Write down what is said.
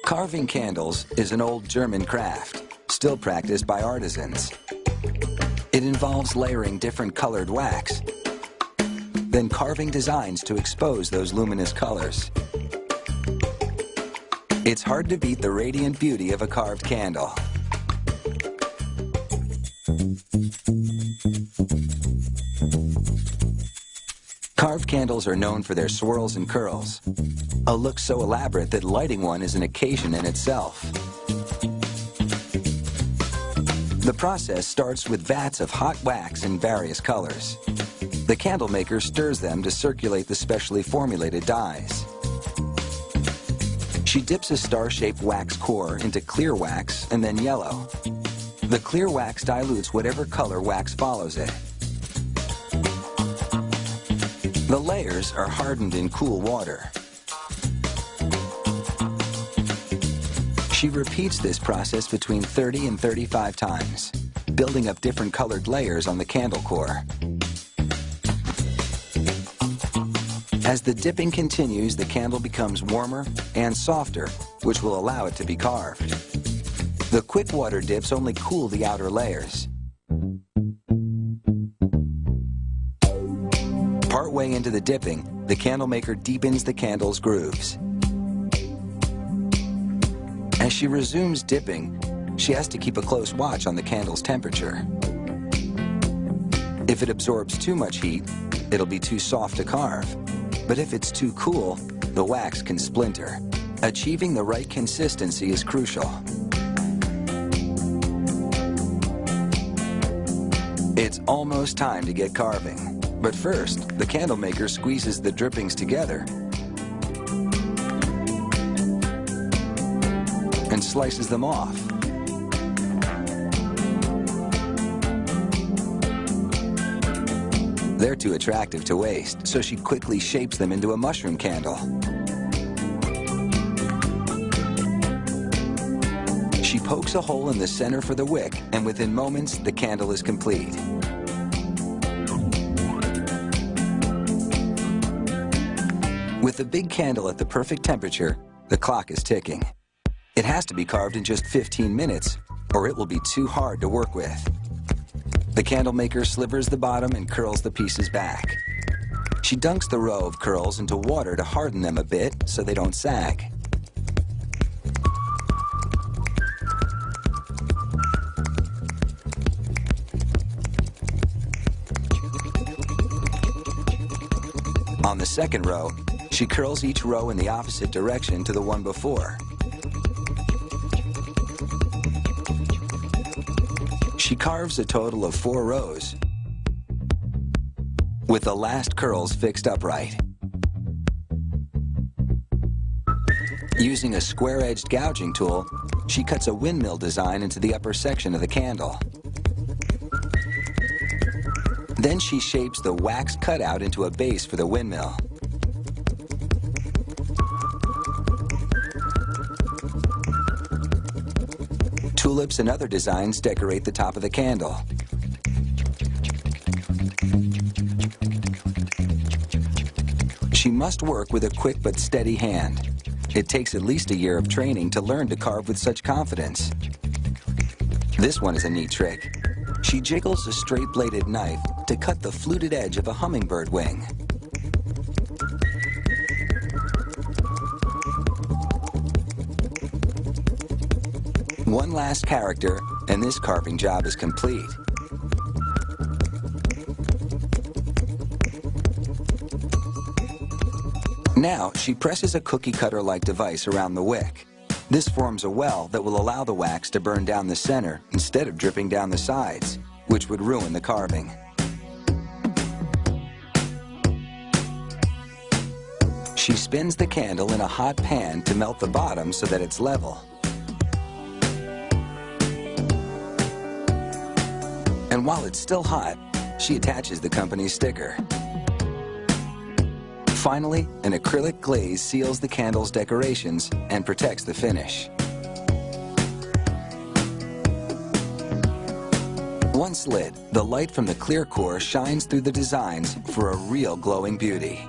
Carving candles is an old German craft, still practiced by artisans. It involves layering different colored wax, then carving designs to expose those luminous colors. It's hard to beat the radiant beauty of a carved candle. Carved candles are known for their swirls and curls, a look so elaborate that lighting one is an occasion in itself. The process starts with vats of hot wax in various colors. The candle maker stirs them to circulate the specially formulated dyes. She dips a star-shaped wax core into clear wax and then yellow. The clear wax dilutes whatever color wax follows it. The layers are hardened in cool water. She repeats this process between 30 and 35 times, building up different colored layers on the candle core. As the dipping continues, the candle becomes warmer and softer, which will allow it to be carved. The quick water dips only cool the outer layers. Partway into the dipping, the candle maker deepens the candle's grooves. As she resumes dipping, she has to keep a close watch on the candle's temperature. If it absorbs too much heat, it'll be too soft to carve. But if it's too cool, the wax can splinter. Achieving the right consistency is crucial. It's almost time to get carving. But first, the candle maker squeezes the drippings together and slices them off. They're too attractive to waste, so she quickly shapes them into a mushroom candle. She pokes a hole in the center for the wick, and within moments, the candle is complete. With the big candle at the perfect temperature, the clock is ticking. It has to be carved in just 15 minutes, or it will be too hard to work with. The candle maker slivers the bottom and curls the pieces back. She dunks the row of curls into water to harden them a bit so they don't sag. On the second row, she curls each row in the opposite direction to the one before. She carves a total of 4 rows, with the last curls fixed upright. Using a square-edged gouging tool, she cuts a windmill design into the upper section of the candle. Then she shapes the wax cutout into a base for the windmill. Tulips and other designs decorate the top of the candle. She must work with a quick but steady hand. It takes at least a year of training to learn to carve with such confidence. This one is a neat trick. She jiggles a straight-bladed knife to cut the fluted edge of a hummingbird wing. One last character, and this carving job is complete. Now, she presses a cookie cutter-like device around the wick. This forms a well that will allow the wax to burn down the center instead of dripping down the sides, which would ruin the carving. She spins the candle in a hot pan to melt the bottom so that it's level. And while it's still hot, she attaches the company's sticker. Finally, an acrylic glaze seals the candle's decorations and protects the finish. Once lit, the light from the clear core shines through the designs for a real glowing beauty.